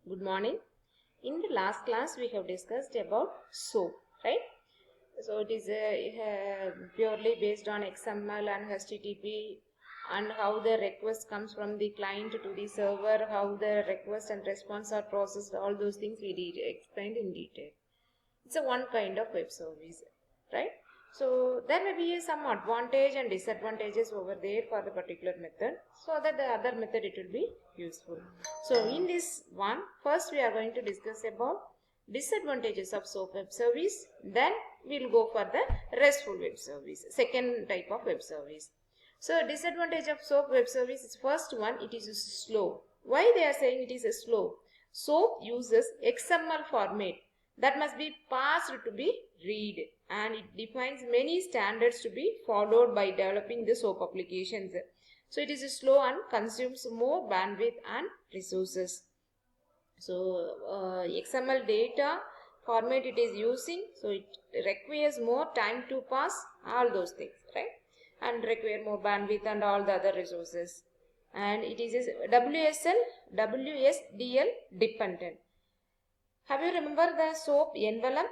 Good morning. In the last class, we have discussed about SOAP, right? So it is purely based on XML and HTTP, and how the request comes from the client to the server, how the request and response are processed. All those things we did explained in detail. It's a one kind of web service, right? So there may be some advantage and disadvantages over there for the particular method, so that the other method it will be useful. So in this one, first we are going to discuss about disadvantages of SOAP web service, then we will go for the RESTful web service, second type of web service. So disadvantage of SOAP web service is, first one, it is slow. Why they are saying it is slow? SOAP uses XML format that must be passed to be read, and it defines many standards to be followed by developing the SOAP applications. So it is slow and consumes more bandwidth and resources. So XML data format it is using, so it requires more time to pass all those things, right? And require more bandwidth and all the other resources. And it is WSDL dependent. Have you remember the SOAP envelope?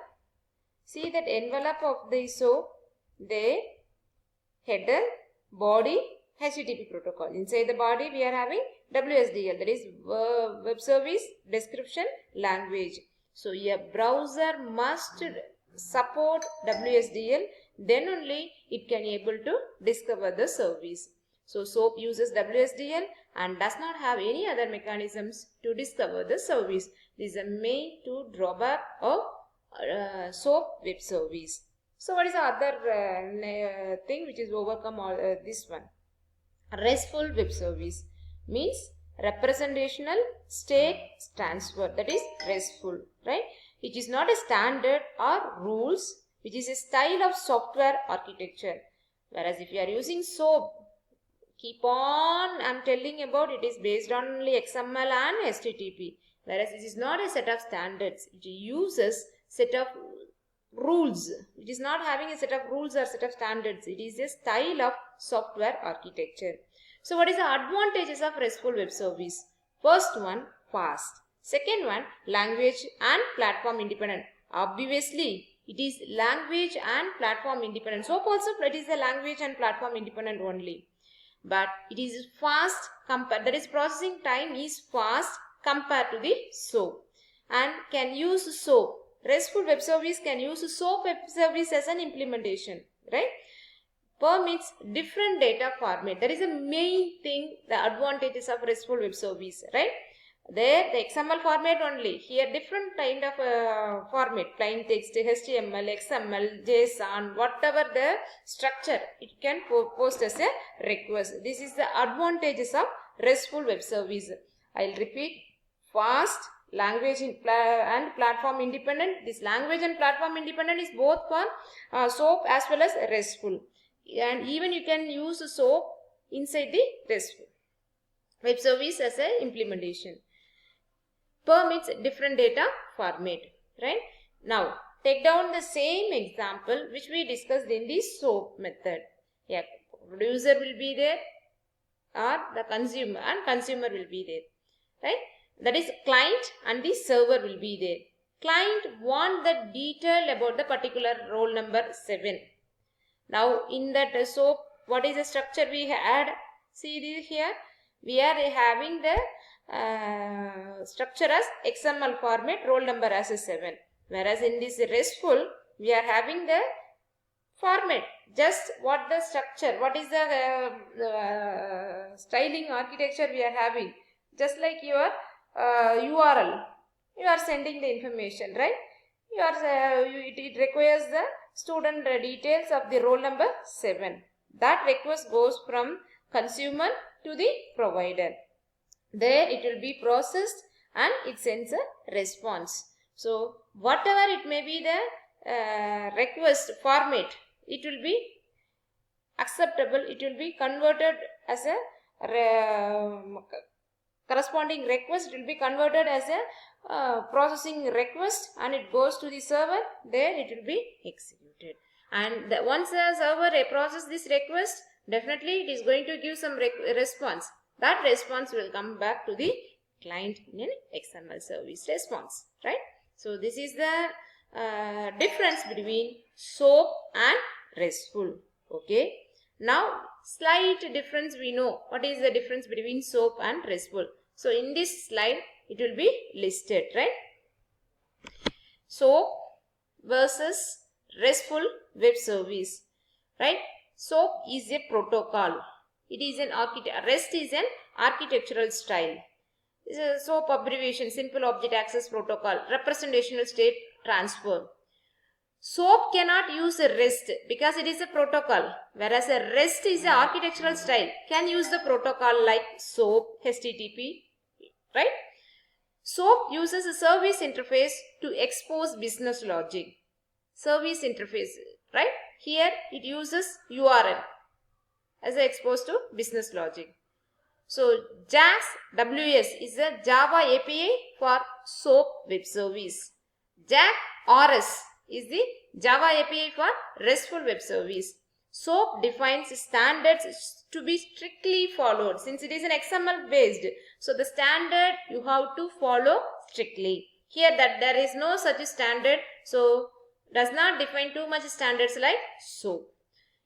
See that envelope of the SOAP, the header, body, HTTP protocol. Inside the body we are having WSDL, that is web service description language. So a browser must support WSDL, then only it can able to discover the service. So SOAP uses WSDL and does not have any other mechanisms to discover the service. This is the main two drawback of SOAP web service. So what is the other thing which is overcome all this one? RESTful web service means representational state transfer, that is RESTful, right? It is not a standard or rules, which is a style of software architecture. Whereas if you are using SOAP, keep on, I am telling about it is based on only XML and HTTP. Whereas it is not a set of standards, it uses set of rules. It is not having a set of rules or set of standards. It is a style of software architecture. So what is the advantages of RESTful web service? First one, fast. Second one, language and platform independent. Obviously, it is language and platform independent. SOAP also it is a language and platform independent only. But it is fast compared, that is processing time is fast compared to the SOAP, and can use SOAP. RESTful web service can use SOAP web service as an implementation, right? Permits different data format. That is the main thing, the advantages of RESTful web service, right? There the XML format only. Here different kind of format, plain text, HTML, XML, JSON, whatever the structure, it can post as a request. This is the advantages of RESTful web service. I'll repeat: fast, language and platform independent. This language and platform independent is both for SOAP as well as RESTful. And even you can use SOAP inside the RESTful web service as a implementation. Permits different data format, right? Now take down the same example which we discussed in the SOAP method. Yeah, producer will be there or the consumer, and consumer will be there, right? That is client and the server will be there. Client want the detail about the particular roll number 7. Now in that SOAP, what is the structure we had? See this here, we are having the structure as XML format, roll number as a 7. Whereas in this RESTful, we are having the format, just what the structure, what is the styling architecture we are having. Just like your URL, you are sending the information, right? You are it requires the student details of the roll number 7. That request goes from consumer to the provider. There it will be processed and it sends a response. So whatever it may be the request format, it will be acceptable. It will be converted as a corresponding request. It will be converted as a processing request, and it goes to the server. There it will be executed. And once the server processes this request, definitely it is going to give some response. That response will come back to the client in an XML service response, right? So this is the difference between SOAP and RESTful. Okay. Now slight difference we know. What is the difference between SOAP and RESTful? So in this slide it will be listed, right? SOAP versus RESTful web service, right? SOAP is a protocol. It is an REST is an architectural style. This is a SOAP abbreviation, Simple Object Access Protocol, representational state transfer. SOAP cannot use a REST because it is a protocol, whereas a REST is an architectural style, can use the protocol like SOAP, HTTP, right? SOAP uses a service interface to expose business logic. Service interface, right? Here it uses URL as exposed to business logic. So JAX WS is a Java API for SOAP web service. JAX RS is the Java API for RESTful web service. SOAP defines standards to be strictly followed since it is an XML based. So the standard you have to follow strictly. Here that there is no such standard, so does not define too much standards like SOAP.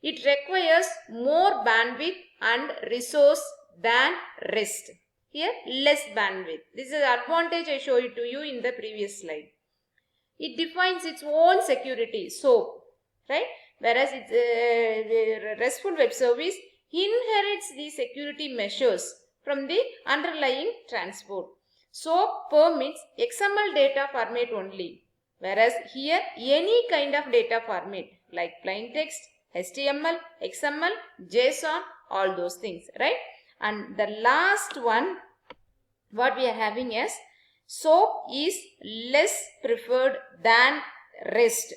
It requires more bandwidth and resource than REST. Here less bandwidth. This is the advantage I showed it to you in the previous slide. It defines its own security, SOAP, right? Whereas it's RESTful web service inherits the security measures from the underlying transport. SOAP permits XML data format only, whereas here any kind of data format like plain text, HTML, XML, JSON, all those things, right? And the last one, what we are having is SOAP is less preferred than REST.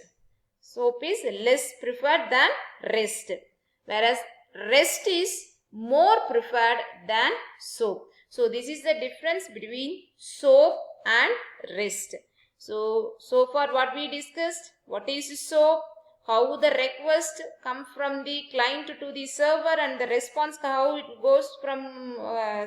SOAP is less preferred than REST, whereas REST is more preferred than SOAP. So this is the difference between SOAP and REST. So far what we discussed, what is SOAP, how the request come from the client to the server and the response how it goes from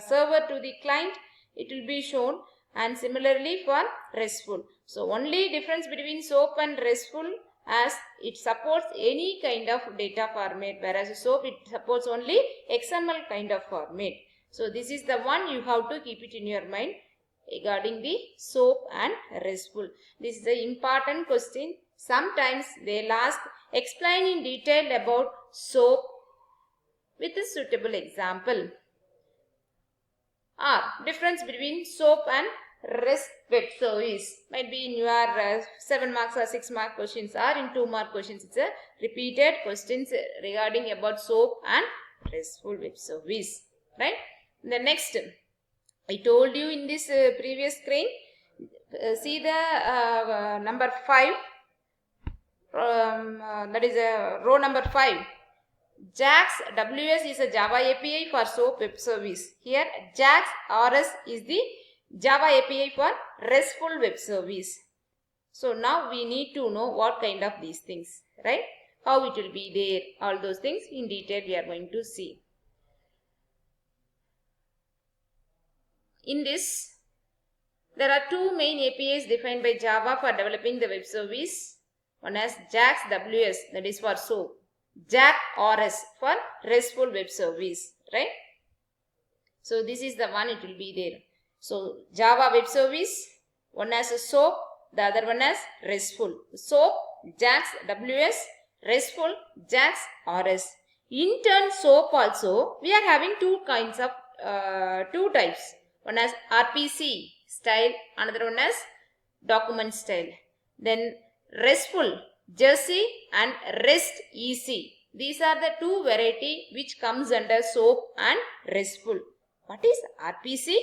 server to the client, it will be shown, and similarly for RESTful. So only difference between SOAP and RESTful as it supports any kind of data format, whereas SOAP it supports only XML kind of format. So this is the one you have to keep it in your mind regarding the SOAP and RESTful. This is the important question. Sometimes they'll ask, explain in detail about SOAP with a suitable example. Difference between SOAP and REST web service might be in your 7 marks or 6 mark questions or in 2 mark questions. It's a repeated questions regarding about SOAP and RESTful web service, right? The next, I told you in this previous screen, see the number 5, that is row number 5. JAX WS is a Java API for SOAP web service. Here JAX RS is the Java API for RESTful web service. So now we need to know what kind of these things, right? How it will be there, all those things in detail we are going to see. In this, there are two main APIs defined by Java for developing the web service. One is JAX WS, that is for SOAP. JAX RS for RESTful web service, right? So this is the one it will be there. So Java web service, one has a SOAP, the other one has RESTful. SOAP, JAX WS, RESTful, JAX RS. In turn, SOAP also, we are having two kinds of, two types. One has RPC style, another one has document style. Then RESTful, Jersey and REST EC. These are the two variety which comes under SOAP and RESTful. What is RPC?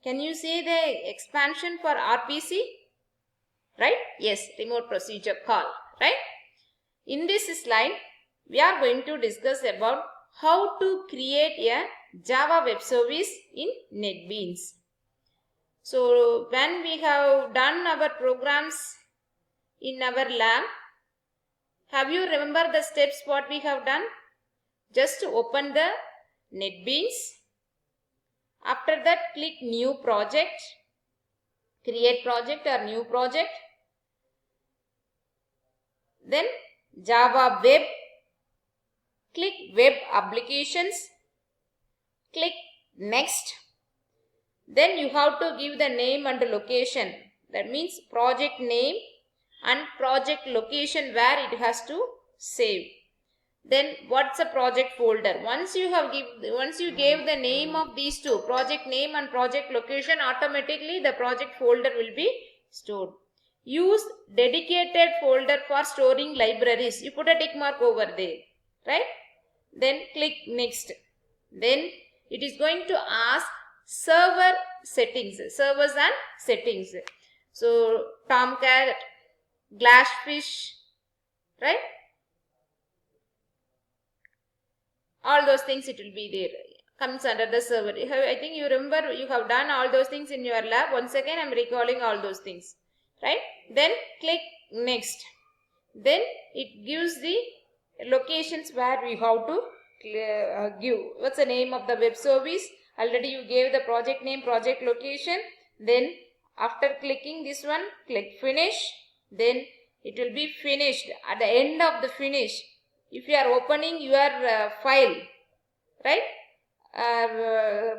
Can you say the expansion for RPC? Right? Yes, remote procedure call. Right? In this slide, we are going to discuss about how to create a Java web service in NetBeans. So when we have done our programs in our lab, have you remember the steps what we have done? Just to open the NetBeans After that, click new project, create project or new project. Then Java web, click web applications, click next. Then you have to give the name and location. That means project name and project location where it has to save. Then what's a project folder? Once you gave the name of these two, project name and project location, automatically the project folder will be stored. Use dedicated folder for storing libraries. You put a tick mark over there, right? Then click next. Then it is going to ask server settings, servers and settings. So Tomcat, Glassfish, right? All those things it will be there, comes under the server. I think you remember you have done all those things in your lab. Once again I am recalling all those things, right? Then click next. Then it gives the locations where we have to give. What's the name of the web service? Already you gave the project name, project location. Then after clicking this one, click finish. Then it will be finished. At the end of the finish, if you are opening your file, right,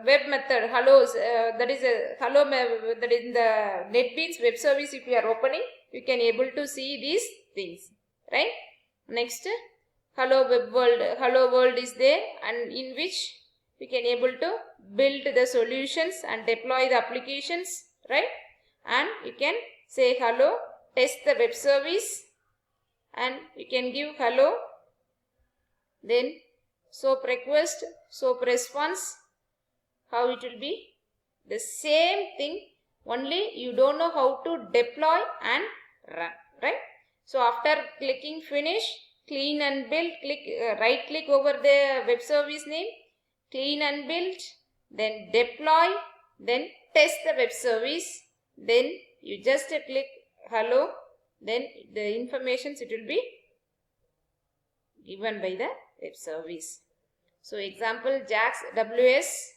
web method hellos, that is a hello, that is in the NetBeans web service. If you are opening, you can able to see these things, right? Next, hello web world, hello world is there, and in which we can able to build the solutions and deploy the applications, right? And you can say hello, test the web service, and you can give hello. Then SOAP request, SOAP response, how it will be the same thing, only you don't know how to deploy and run, right? So after clicking finish, clean and build, click right click over the web service name, clean and build, then deploy, then test the web service, then you just click hello, then the informations it will be given by the web service. So example JAX WS.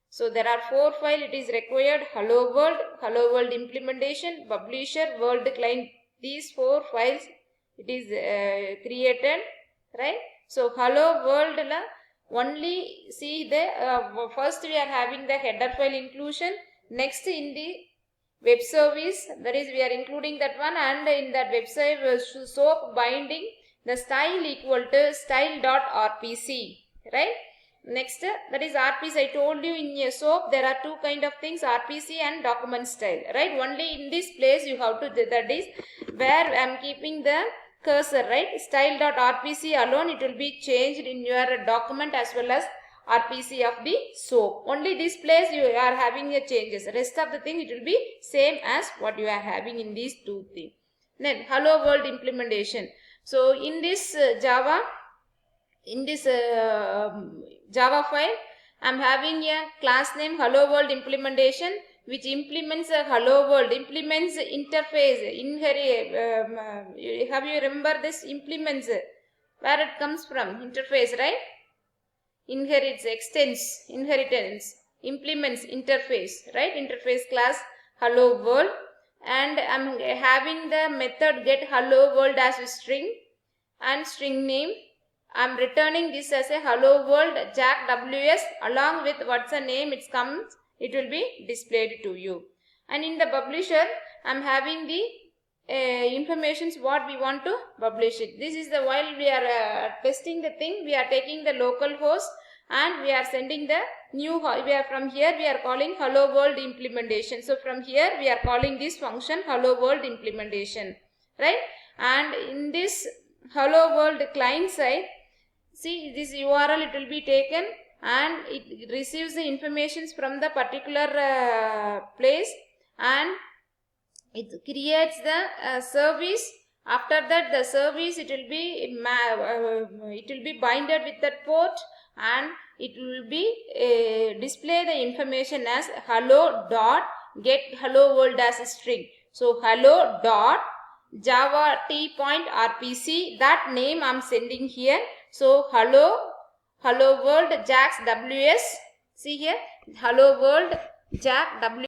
So there are 4 files it is required: hello world implementation, publisher, world client. These 4 files it is created, right? So hello world only see the first we are having the header file inclusion. Next in the web service, that is we are including that one, and in that web service SOAP binding the style equal to style.rpc, right? Next, that is RPC. I told you in SOAP there are 2 kind of things, RPC and document style, right? Only in this place you have to, that is where I am keeping the cursor, right? Style.rpc alone it will be changed in your document as well as RPC of the SOAP. Only this place you are having the changes. Rest of the thing it will be same as what you are having in these 2 things. Then hello world implementation. So in this Java file, I am having a class name hello world implementation, which implements a hello world, implements interface, have you remember this implements, where it comes from? Interface, right? Inherits, extends, inheritance, implements interface, right? Interface class hello world, and I am having the method get hello world as a string and string name. I am returning this as a hello world JAX WS along with what's the name it comes, it will be displayed to you. And in the publisher I am having the informations what we want to publish it. This is the while we are testing the thing, we are taking the local host and we are sending the new, we are from here we are calling hello world implementation. So from here we are calling this function hello world implementation, right? And in this hello world client side, see this URL it will be taken and it receives the informations from the particular place, and it creates the service. After that the service it will be binded with that port, and it will be display the information as hello dot get hello world as a string. So hello dot java t point rpc, that name I am sending here. So hello world JAX WS See here, hello world, Jack W.